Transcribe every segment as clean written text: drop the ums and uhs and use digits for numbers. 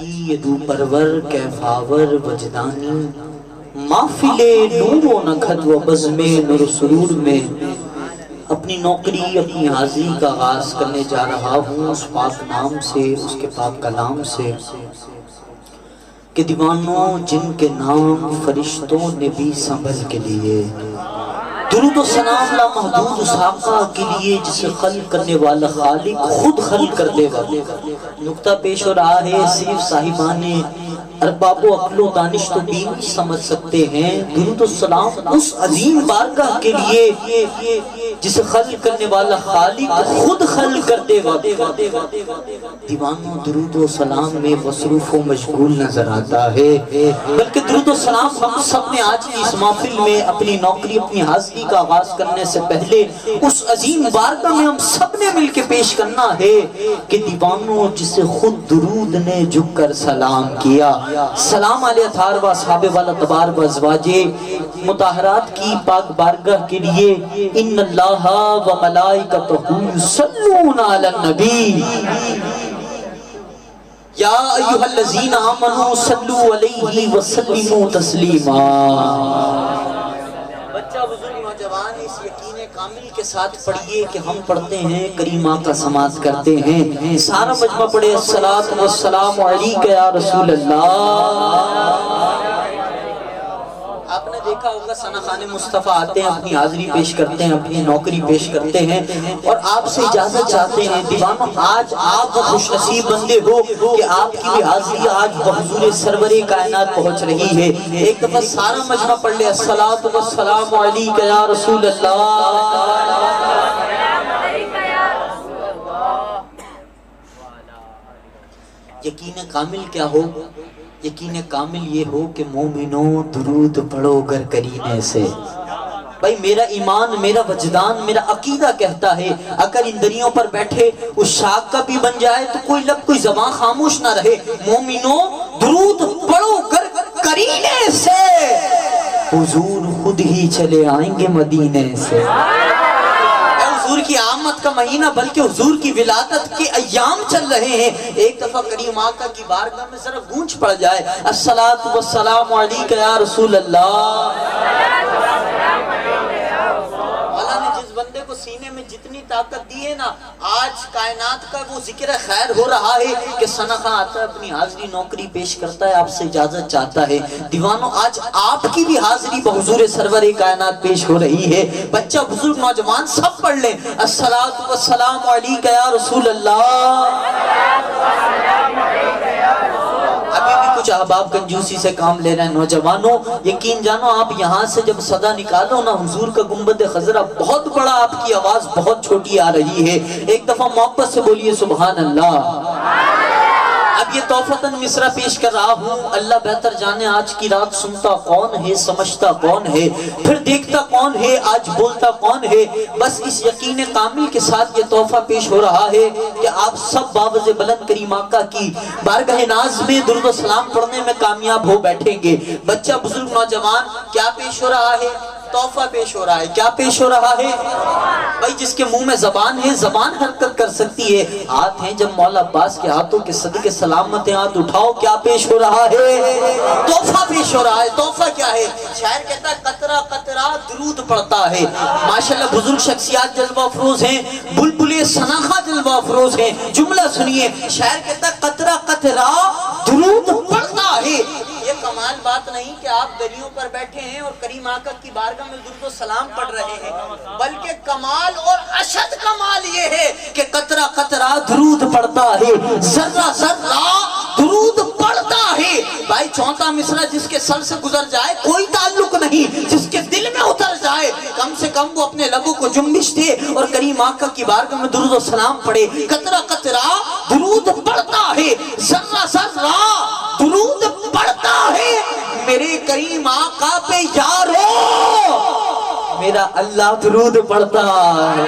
کی یہ دو پرور کیفاور وجدانی، محفل نور و نکھت و بزم نور سرور میں اپنی نوکری اپنی حاضری کا آغاز کرنے جا رہا ہوں اس پاک نام سے، اس کے پاک کلام سے کہ دیوانوں جن کے نام فرشتوں نے بھی سنبھل کے لیے، درود و سلام لا محدود اس آقا کے لیے جسے خلق کرنے والا خالق خود خلق کر دے گا۔ نقطہ پیش ہو رہا ہے، صرف صاحبان ارباب و عقل و دانش تو بھی سمجھ سکتے ہیں، درود و سلام اس عظیم بارگاہ کے لیے جسے خلق کرنے والا خالق خود خلق کر دے گا۔ دیوانوں درود و سلام میں مصروف و مشغول نظر آتا ہے، بلکہ درود و سلام ہم سب نے آج کی اس محفل میں اپنی نوکری اپنی حاضری کا آغاز کرنے سے پہلے اس عظیم بارگاہ میں ہم سب نے مل کے پیش کرنا ہے کہ دیوانوں جسے خود درود نے جھک کر سلام کیا، سلام علیہ اطہار و اصحاب والا تبار و ازواج مطہرات کی پاک بارگاہ کے لیے، ان اللہ و ملائکتہ یصلون علی النبی یا ایھا الذین آمنوا صلوا علیہ وسلموا تسلیما۔ بچہ بزرگ نوجوان اس یقین کامل کے ساتھ پڑھیے کہ ہم پڑھتے ہیں کریم آقا سماعت کرتے ہیں، سارا مجمع پڑھے الصلاۃ والسلام علیک یا رسول اللہ۔ آپ نے دیکھا ہوگا ثنا خان مصطفیٰ آتے ہیں، اپنی حاضری پیش کرتے ہیں، اپنی نوکری پیش کرتے ہیں اور آپ سے اجازت چاہتے ہیں۔ دیوانوں آج آپ خوش نصیب بندے ہو کہ آپ کی بھی حاضری آج بحضور سرور کائنات پہنچ رہی ہے۔ ایک دفعہ سارا مجمع پڑھ لے الصلاۃ والسلام علیک یا رسول اللہ۔ یقین کامل کیا ہو؟ یقین کامل یہ ہو کہ مومنوں درود پڑھو گر کرینے سے۔ بھائی میرا ایمان میرا وجدان میرا عقیدہ کہتا ہے اگر ان دریوں پر بیٹھے اس شاخ کا بھی بن جائے تو کوئی لب کوئی زبان خاموش نہ رہے، مومنوں درود پڑھو گر کرینے سے، حضور خود ہی چلے آئیں گے مدینے سے۔ حضور کی آمد کا مہینہ بلکہ حضور کی ولادت کے ایام چل رہے ہیں، ایک دفعہ کریم آقا کی بارگاہ میں ذرا گونج پڑ جائے الصلاۃ والسلام علیک یا رسول اللہ۔ اللہ نے جس بندے کو سینے میں جتنی طاقت دی ہے نا، آج کائنات کا وہ ذکر خیر ہو رہا ہے کہ ثنا خان آتا ہے اپنی حاضری نوکری پیش کرتا ہے، آپ سے اجازت چاہتا ہے۔ دیوانوں آج آپ کی بھی حاضری بحضور سرور کائنات پیش ہو رہی ہے، بچہ بزرگ نوجوان سب پڑھ لیں الصلاۃ والسلام علیک یا رسول اللہ۔ ابھی بھی کچھ احباب کنجوسی سے کام لے رہے ہیں نوجوانوں، یقین جانو آپ یہاں سے جب صدا نکالو نا حضور کا گنبد خضرا بہت بڑا، آپ کی آواز بہت چھوٹی آ رہی ہے، ایک دفعہ محبت سے بولیے سبحان اللہ۔ اب یہ تحفتاً مصرع پیش کر رہا ہوں، اللہ بہتر جانے آج کی رات سنتا کون ہے، سمجھتا کون ہے، پھر دیکھتا کون ہے، آج بولتا کون ہے۔ بس اس یقین کامل کے ساتھ یہ تحفہ پیش ہو رہا ہے کہ آپ سب باوز بلند کریم آقا کی بارگاہ ناز میں درود و سلام پڑھنے میں کامیاب ہو بیٹھیں گے۔ بچہ بزرگ نوجوان کیا پیش ہو رہا ہے؟ تحفہ پیش ہو رہا ہے۔ کیا پیش ہو رہا ہے؟ بھائی جس کے منہ میں زبان ہے زبان حرکت کر سکتی ہے، ہاتھ ہیں جب مولا عباس کے ہاتھوں کے صدقے سلامت ہیں، ہاتھ اٹھاؤ۔ کیا پیش ہو رہا ہے؟ تحفہ پیش ہو رہا ہے۔ تحفہ کیا ہے؟ شاعر کہتا ہے قطرہ قطرہ درود پڑتا ہے۔ ماشاءاللہ بزرگ شخصیات جلوہ افروز ہیں، بلبل ثنا خان جلوہ افروز ہیں۔ جملہ سنیے، شاعر کہتا ہے قطرہ قطرہ درود پڑتا ہے۔ یہ کمال بات نہیں کہ آپ گلیوں پر بیٹھے ہیں اور کریم آقا کی بارگاہ میں درود و سلام پڑھ رہے ہیں، بلکہ کمال اور اشد کمال یہ ہے کہ قطرہ قطرہ درود پڑتا ہے، ذرہ ذرہ درود پڑتا ہے۔ بھائی چونتا مصرع جس کے سر سے گزر جائے کوئی تعلق نہیں، جس کے دل میں اتر جائے کم سے کم وہ اپنے لبوں کو جنبش دے اور کریم آقا کی بارگاہ میں درود و سلام پڑھے۔ قطرہ قطرہ درود پڑتا ہے، ذرہ ذرہ درود پڑتا ہے، میرے کریم آقا پہ یارو میرا اللہ درود پڑھتا ہے۔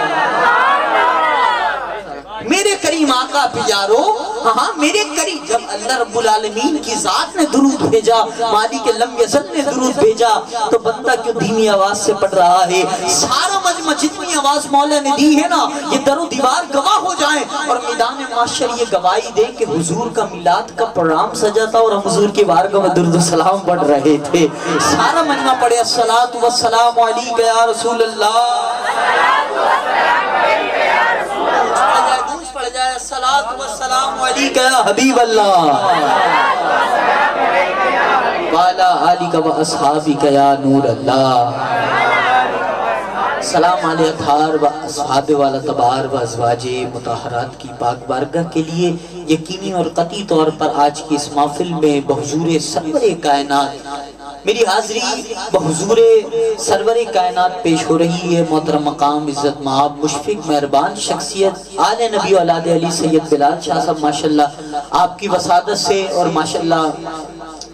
میرے کریم آقا پہ یارو ہاں میرے قریب جب اللہ رب العالمین کی ذات نے درود بھیجا مالک لم یزل نے درود بھیجا تو بندہ کیوں دھیمی آواز سے پڑھ رہا ہے سارا مجمع جتنی آواز مولا نے دی ہے نا یہ در و دیوار گواہ ہو جائیں اور میدان معاشر یہ گواہی دے کہ حضور کا میلاد کا پروگرام سجا تھا اور ہم حضور کی بارگاہ میں درود و سلام پڑھ رہے تھے سارا مجمع پڑھے الصلاۃ والسلام علیک یا رسول اللہ پڑھ جائے الصلاۃ والسلام علیک یا حبیب اللہ والا آلک و اصحابک یا نور اللہ سلام علیہ اطہار و اصحاب والا تبار و ازواج مطہرات کی پاک بارگاہ کے لیے یقینی اور قطعی طور پر آج کی اس محفل میں بحضور سرور کائنات میری حاضری بحضور سرور کائنات پیش ہو رہی ہے محترم مقام عزت مآب مشفق مہربان شخصیت آل نبی و اولاد علی سید بلال شاہ صاحب ماشاءاللہ آپ کی وسادت سے اور ماشاءاللہ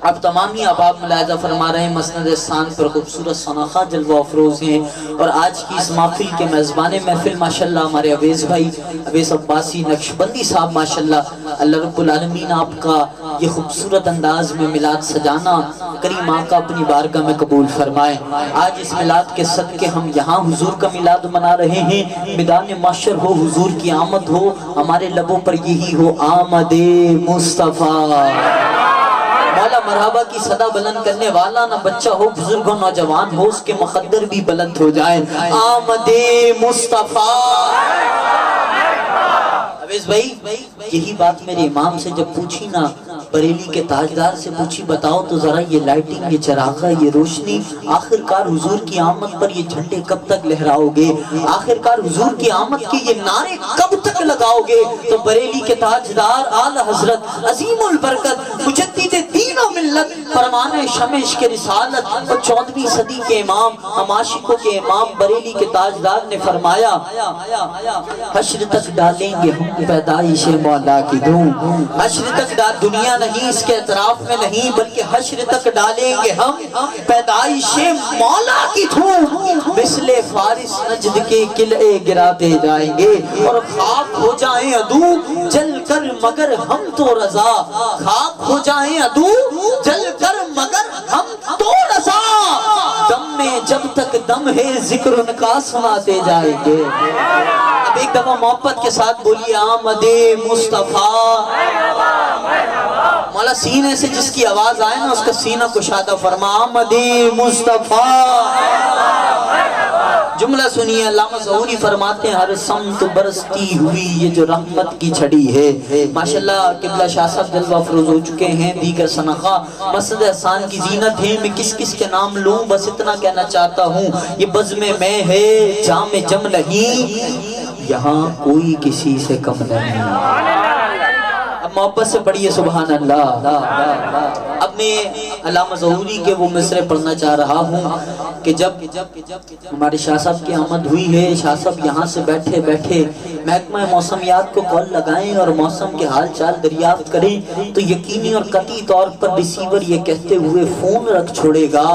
اب تمامی احباب ملاحظہ فرما رہے ہیں مسند احسان پر خوبصورت صناخہ جلوہ افروز ہیں اور آج کی اس محفل کے میزبان محفل ماشاءاللہ ہمارے اویس بھائی اویس عباسی نقشبندی صاحب ماشاءاللہ اللہ رب العالمین آپ کا یہ خوبصورت انداز میں میلاد سجانا کریم آقا اپنی بارگاہ میں قبول فرمائیں آج اس میلاد کے صدقے ہم یہاں حضور کا میلاد منا رہے ہیں میدان معاشر ہو حضور کی آمد ہو ہمارے لبوں پر یہی ہو آمد مصطفیٰ مولا مرحبا کی صدا بلند کرنے والا نہ بچہ ہو بزرگ ہو نوجوان ہو اس کے مقدر بھی بلند ہو جائیں آمد مصطفیٰ اویس بھائی یہی بات میرے امام سے جب پوچھی نا بریلی کے تاجدار سے پوچھی بتاؤ تو ذرا یہ لائٹنگ یہ چراغا یہ روشنی آخرکار حضور کی آمد پر یہ جھنڈے کب تک لہراؤ گے آخرکار حضور کی آمد کے یہ نعرے کب تک لگاؤ گے تو بریلی کے تاجدار اعلی حضرت عظیم البرکت مجدد دین و ملت فرمان شمش کے رسالت اور 14ویں صدی کے امام ہم عاشقوں کے امام بریلی کے تاجدار نے فرمایا حشر تک ڈالیں گے ہم پیدائش مولا کی دھوم حشر تک دنیا نہیں اس کے اطراف میں نہیں بلکہ حشر تک ڈالیں گے ہم پیدائش مولا کی دھوم مثل فارس نجد کے قلعے گراتے جائیں گے اور خاک ہو جائیں عدو جل کر مگر ہم تو رضا خاک ہو جائیں عدو جل کر مگر ہم تو رضا دم میں جب تک دم ہے ذکر ان کا سناتے جائیں گے اب ایک دفعہ محبت کے ساتھ بولیے آمد مصطفیٰ مولا سینے سے جس کی آواز آئے نا اس کا سینہ کشادہ فرما آمد مصطفیٰ جملہ سنیے علامہ ظہوری فرماتے ہیں ہر سمت برستی ہوئی یہ جو رحمت کی چھڑی ہے ماشاءاللہ قبلہ شاہ صاحب جلوہ افروز ہو چکے ہیں دیگر صنخہ مسجد احسان کی زینت ہے میں کس کس کے نام لوں بس اتنا کہنا چاہتا ہوں یہ بزم میں ہے جام جم نہیں یہاں کوئی کسی سے کم نہیں اب محبت سے پڑھیے سبحان اللہ اب میں علامہ ظہوری کے وہ مصرے پڑھنا چاہ رہا ہوں کہ جب ہمارے شاہ صاحب کی آمد ہوئی ہے شاہ صاحب یہاں سے بیٹھے بیٹھے محکمہ موسمیات کو کال لگائیں اور موسم کے حال چال دریافت کریں تو یقینی اور قطعی طور پر ریسیور یہ کہتے ہوئے فون رکھ چھوڑے گا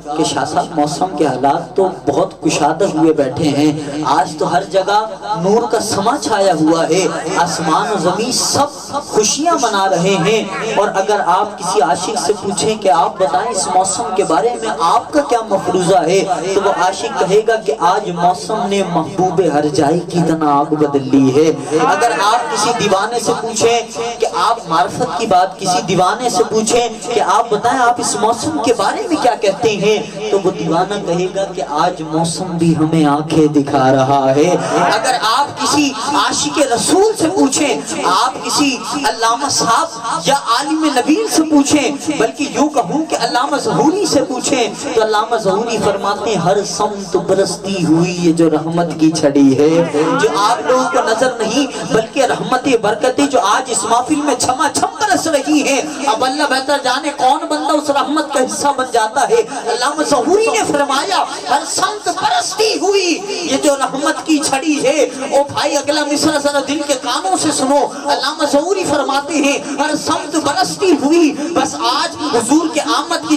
کہ شاہ صاحب موسم کے حالات تو بہت کشادہ ہوئے بیٹھے ہیں آج تو ہر جگہ نور کا سما چھایا ہوا ہے آسمان و زمین سب خوشیاں منا رہے ہیں اور اگر آپ کسی عاشق سے پوچھیں کہ آپ بتائیں اس موسم کے بارے میں آپ کا کیا مفروضہ ہے تو وہ عاشق کہے گا کہ آج موسم نے محبوب ہر جائی کی طرح آگ بدل لی ہے اگر آپ کسی دیوانے سے پوچھیں کہ آپ معرفت کی بات کسی دیوانے سے پوچھیں کہ آپ بتائیں آپ اس موسم کے بارے میں کیا کہتے ہیں تو وہ دیوانہ کہے گا کہ آج موسم بھی ہمیں آنکھیں دکھا رہا ہے اگر آپ کسی عاشق رسول سے پوچھیں آپ کسی علامہ صاحب یا عالم نبیل سے پوچھیں بلکہ یوں کہوں کہ علامہ ظہوری سے پوچھیں تو علامہ ظہوری فرماتے ہیں ہر سمت برستی ہوئی یہ جو رحمت کی چھڑی ہے جو آپ لوگوں کو نظر نہیں بلکہ رحمت برکتیں جو آج اس محفل میں چھما چھم برس رہی ہیں اب اللہ بہتر جانے کون بندہ اس رحمت کا حصہ بن جاتا ہے علامہ ظہوری نے فرمایا ہر سمت برستی ہوئی یہ جو رحمت کی چھڑی ہے او بھائی اگلا مصرع ذرا دل کے کانوں سے سنو علامہ ظہوری فرماتے ہیں ہر سمت برستی ہوئی بس آج حضور کے آمد کی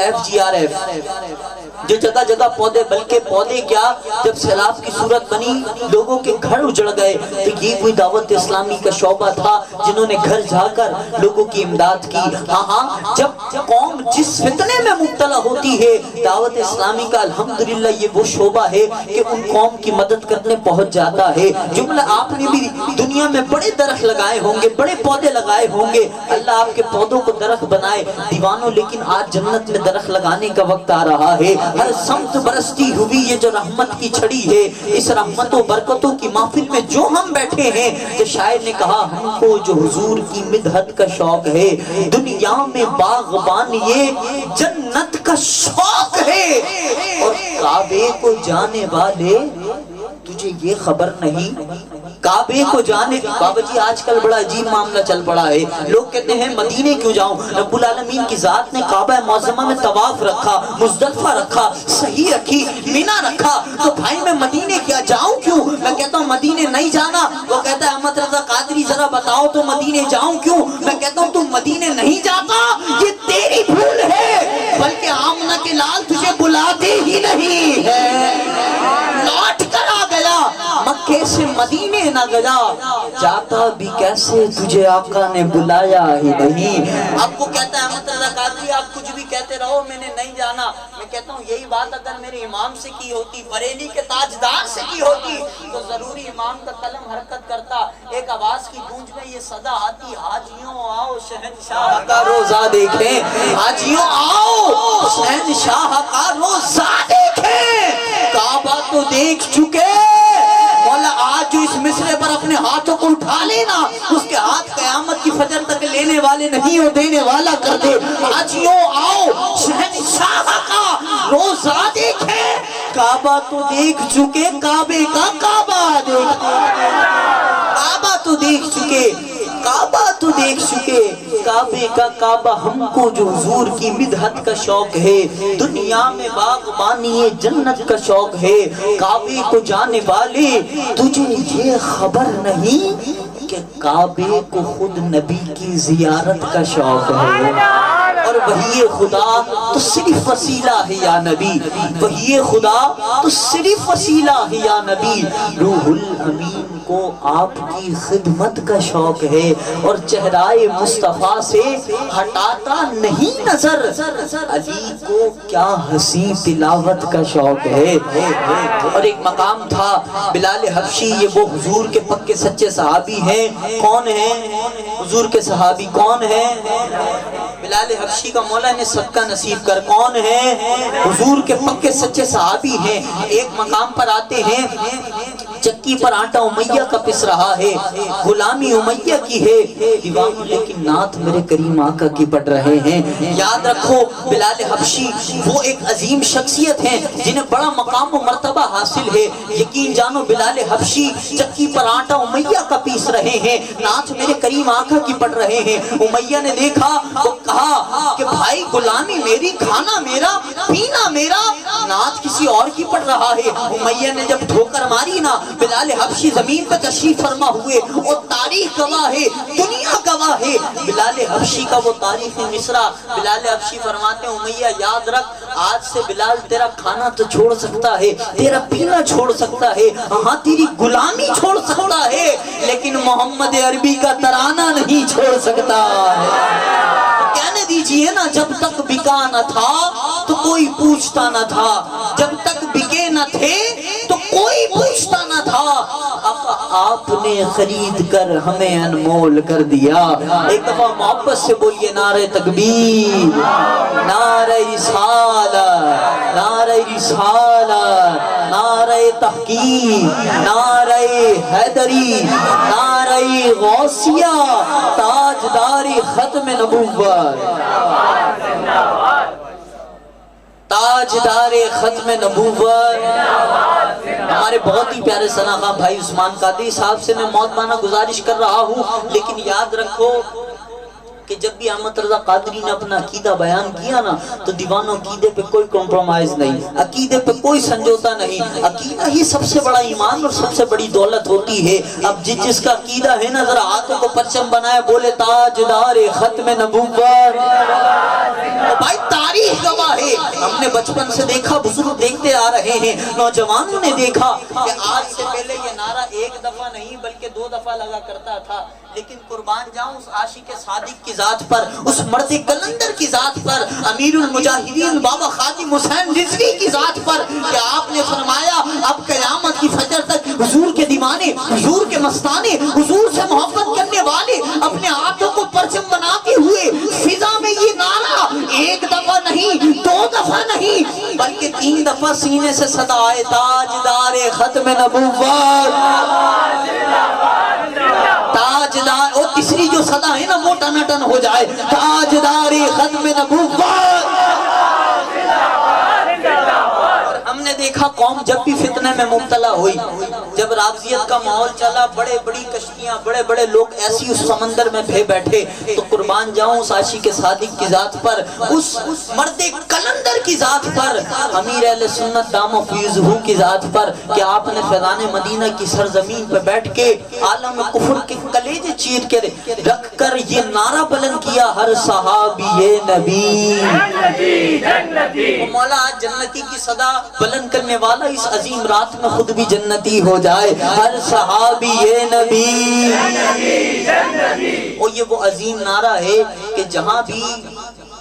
FGRF جو جگہ جگہ پودے، بلکہ پودے کیا، جب سیلاب کی صورت بنی لوگوں کے گھر اجڑ گئے، تو یہ کوئی دعوت اسلامی کا شعبہ تھا جنہوں نے گھر جا کر لوگوں کی امداد کی۔ ہاں جب قوم جس فتنے میں مبتلا ہوتی ہے، دعوت اسلامی کا الحمدللہ یہ وہ شعبہ ہے کہ ان قوم کی مدد کرنے پہنچ جاتا ہے۔ جملہ آپ نے بھی دنیا میں بڑے درخت لگائے ہوں گے، بڑے پودے لگائے ہوں گے، اللہ آپ کے پودوں کو درخت بنائے دیوانوں، لیکن آج جنت میں درخت لگانے کا وقت آ رہا ہے۔ ہر سمت برستی ہوئی یہ جو رحمت کی چھڑی ہے، اس رحمت و برکتوں کی محفل میں جو ہم بیٹھے ہیں، تو شاعر نے کہا ہم کو جو حضور کی مدحت کا شوق ہے، دنیا میں باغبان یہ جنت کا شوق ہے، اور کعبے کو جانے والے تجھے یہ خبر نہیں، کعبے کو جانے، بابا جی آج کل بڑا عجیب معاملہ چل پڑا ہے، لوگ کہتے ہیں مدینے کیوں جاؤں، رب العالمین کی ذات نے کعبہ معظمہ میں طواف رکھا، مزدلفہ رکھا، صحیح رکھی، مینا رکھا، تو بھائی میں مدینے کیا جاؤں کیوں؟ میں کہتا ہوں مدینے نہیں جانا، وہ کہتا ہے احمد رضا قادری ذرا بتاؤ تو مدینے جاؤں کیوں؟ میں کہتا ہوں تم مدینے نہیں جاتا یہ تیری بھول ہے، بلکہ آمنہ کے لال تجھے بلاتے ہی نہیں ہے، لوٹ کر آ گیا مکے سے مدینے نہ گیا، جاتا بھی کیسے تجھے آقا نے بلایا ہی نہیں۔ اب وہ کہتا ہے احمد رضا قادری آپ کچھ بھی کہتے رہو میں نے نہیں جانا، میں کہتا ہوں یہی بات اگر میرے امام سے کی ہوتی، بریلی کے تاجدار سے کی ہوتی، تو ضروری امام کا قلم حرکت کرتا، ایک آواز کی گونج میں یہ صدا آتی، حاجیوں آؤ شہنشاہ کا روزہ دیکھیں، حاجیوں آؤ شہنشاہ کا روزہ دیکھیں، کعبہ تو دیکھ چکے، مولا آج جو اس مصرے پر اپنے ہاتھوں کو اٹھا لینا، اس کے ہاتھ قیامت کی فجر تک لینے والے نہیں ہو، دینے والا کر دے۔ حاجیوں آؤ شہنشاہ کا روزہ دیکھیں، کعبہ تو دیکھ چکے، کعبے کا کعبہ دیکھیں، کعبہ تو دیکھ چکے، کعبہ تو دیکھ چکے، کعبے کا کعبہ ہم کو جو حضور کی مدحت کا شوق ہے، دنیا میں باغبانی جنت کا شوق ہے، کعبے کو جانے والے تجھے یہ خبر نہیں کہ کعبے کو خود نبی کی زیارت کا شوق ہے، اور وحی خدا تو صرف وسیلہ ہے یا نبی، وحی خدا تو صرف وسیلہ ہے یا نبی، روح الامین کو آپ کی خدمت کا شوق ہے، اور چہرائے مصطفیٰ سے ہٹاتا نہیں نظر، علی کو کیا حسین تلاوت کا شوق ہے۔ اور ایک مقام تھا بلال حبشی، یہ وہ حضور کے پکے سچے صحابی ہیں، کون ہیں حضور کے صحابی، کون ہیں؟ بلال حبشی کا مولا نے صدقہ نصیب کر، کون ہیں؟ حضور کے پکے سچے صحابی ہیں۔ ایک مقام پر آتے ہیں، چکی پر آٹا امیہ کا پس رہا ہے، غلامی امیہ کی ہے، دیوان لیکن نعت میرے کریم آقا کی پڑھ رہے ہیں۔ یاد رکھو بلال حبشی وہ ایک عظیم شخصیت ہیں جنہیں بڑا مقام و مرتبہ حاصل ہے، یقین جانو بلال حبشی چکی پر آٹا امیہ کا پیس رہے ہیں، نعت میرے کریم آقا کی پڑھ رہے ہیں۔ امیہ نے دیکھا، وہ کہا کہ بھائی غلامی میری، کھانا میرا، پینا میرا، نعت کسی اور کی پڑھ رہا ہے۔ امیہ نے جب ٹھوکر ماری نا، بلال حبشی زمین پہ تشریف فرما ہوئے، اور تاریخ گواہ ہے، دنیا گواہ ہے بلال حبشی کا وہ تاریخ مصرع۔ بلال حبشی فرماتے ہیں امیہ یاد رکھ، آج سے بلال تیرا کھانا تو چھوڑ سکتا ہے، تیرا پینا چھوڑ سکتا ہے، ہاں تیری غلامی چھوڑ سکتا ہے، لیکن محمد عربی کا ترانہ نہیں چھوڑ سکتا ہے۔ کہنے دیجئے نا، جب تک بکا نہ تھا تو کوئی پوچھتا نہ تھا، جب تک بکے نہ تھے تو کوئی پوچھتا نہ تھا، آپ نے خرید کر ہمیں انمول کر دیا۔ ایک دفعہ محبت سے بولیے نعرہ تکبیر، نعرہ رسالت، نعرہ رسالت، نعرہ تحقیق، نعرہ حیدری، نعرہ غوثیہ، تاجدار ختم نبوت، تاجدار ختم نبوت۔ ہمارے بہت ہی پیارے ثنا خواہ بھائی عثمان قادری صاحب سے میں موت مانا گزارش کر رہا ہوں، لیکن یاد رکھو کہ جب بھی احمد رضا قادری نے اپنا عقیدہ بیان کیا نا، تو دیوانوں عقیدے پہ کوئی کمپرومائز نہیں، عقیدے پہ کوئی سمجھوتا نہیں، عقیدہ ہی سب سے بڑا ایمان اور سب سے بڑی دولت ہوتی ہے۔ اب جس کا عقیدہ ہے نا، ذرا ہاتھوں کو پرچم بنائے، بولے تاجدار ختم نبوت، بھائی تاریخ گواہ ہے. ہم نے بچپن سے دیکھا, بزرگ دیکھتے آ رہے ہیں, نوجوانوں نے دیکھا کہ آج سے پہلے یہ نعرہ ایک دفعہ نہیں بلکہ 2 دفعہ لگا کرتا تھا. لیکن قربان جاؤں اس عاشق صادق کی ذات پر, اس مرد کلندر کی ذات پر, امیر المجاہدین بابا خادم حسین رضوی کی ذات پر, کہ آپ نے فرمایا اب قیامت کی فجر تک حضور کے دیوانے, حضور کے مستانے, حضور سے محبت کرنے والے اپنے ہاتھوں کو پرچم بناتے ہوئے فضا میں یہ نعرہ ایک دفعہ نہیں, 2 دفعہ نہیں بلکہ 3 دفعہ سینے سے صدا آئے, تاجدار ختم نبوت, تاجدار. اور تیسری جو صدا ہے نا وہ ٹنا ٹن ہو جائے, تاجدار ختم نبوت. ہم نے دیکھا قوم جب بھی فتنے میں مبتلا ہوئی, جب رافضیت کا ماحول چلا, بڑے بڑی کشتیاں, بڑے بڑے لوگ ایسی اس سمندر میں بھے بیٹھے, تو قربان جاؤں اس عاشق صادق کی ذات پر, اس مرد کلندر کی ذات پر, امیر اہل سنت دامو فیضہ کی ذات پر, کہ آپ نے فیضان مدینہ کی سرزمین پہ بیٹھ کے عالم کفر کے کلیجے چیر کے رکھ کر یہ نعرہ بلند کیا, ہر صحابی نبی جنتی. مولا آج جنتی کی صدا بلند کرنے والا اس عظیم رات میں خود بھی جنتی ہو جائے, ہر صحابی نبی. اور یہ وہ عظیم نعرہ ہے کہ جہاں بھی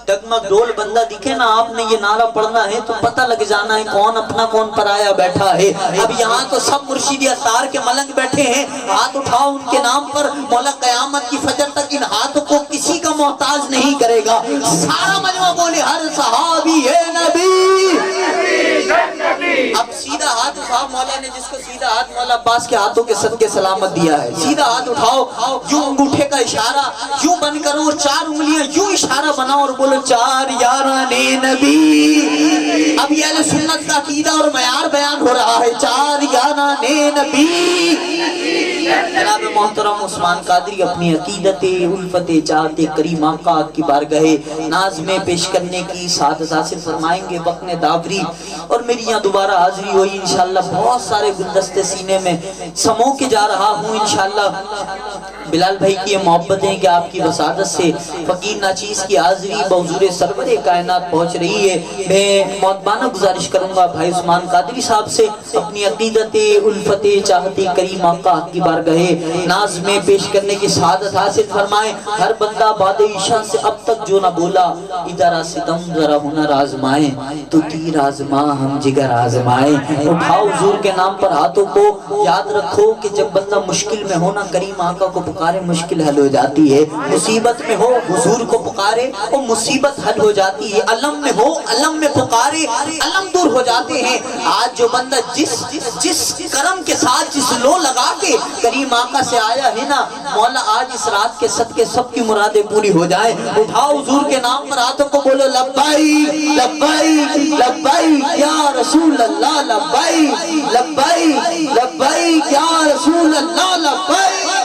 ڈگمگ ڈول بندہ دکھے نا, آپ نے یہ نعرہ پڑھنا ہے تو پتہ لگ جانا ہے کون اپنا کون پرایا بیٹھا ہے. اب یہاں تو سب مرشدی اتار کے ملنگ بیٹھے ہیں, ہاتھ اٹھاؤ ان کے نام پر, مولا قیامت کی فجر تک ان ہاتھوں کو کسی کا محتاج نہیں کرے گا. سارا مجمع بولے ہر صحابی نبی. اب سیدھا ہاتھ اٹھاؤ, مولا نے جس کو سیدھا ہاتھ مولا عباس کے ہاتھوں کے صدقے سلامت دیا ہے, سیدھا ہاتھ اٹھاؤ, یوں انگوٹھے کا اشارہ یوں بن کرو, اور 4 انگلیاں یوں اشارہ بناؤ اور بولو 4 یاران نبی. اب یہ اہل سنت کا عقیدہ اور معیار بیان ہو رہا ہے, 4 یاران نبی. جناب محترم عثمان قادری اپنی عقیدت الفت چاہت کریم آقا کی بارگاہ ناز میں پیش کرنے کی سعادت حاصل فرمائیں گے. وقت داوری اور میری یہاں دوبارہ حاضری ہوئی انشاءاللہ, بہت سارے گلدستے سینے میں سمو کے جا رہا ہوں انشاءاللہ. بلال بھائی کی یہ محبت ہے کہ آپ کی وسادت سے فقیر ناچیز کی حاضری بحضور سرور کائنات پہنچ رہی ہے. میں مؤدبانہ گزارش کروں گا بھائی عثمان قادری صاحب سے اپنی عقیدت الفت چاہت کریم آقا کی بارگاہ ناز میں پیش کرنے کی سعادت حاصل فرمائیں. ہر بندہ بعد عشاء سے اب تک جو نہ بولا, ادھر ستم ذرا ہنر آزمائیں, تو تیر آزما ہم جگر آزمائیں. اٹھاؤ حضور کے نام پر ہاتھوں کو, یاد رکھو کہ جب بندہ مشکل میں ہونا کریم آقا کو پکارے مشکل حل ہو جاتی ہے, مصیبت میں ہو حضور کو پکارے وہ مصیبت حل ہو جاتی ہے, علم میں ہو علم میں پکارے علم دور ہو جاتے ہیں. آج جو بندہ جس کرم کے ساتھ جس لو لگا کے کریم آقا سے آیا ہے نا, مولا آج اس رات کے صدقے سب کی مرادیں پوری ہو جائیں. اٹھاؤ حضور کے نام پر ہاتھوں کو, بولو لبیک لبیک لبیک یا رسول اللہ, لبیک لبیک لبیک یا رسول اللہ, لبیک.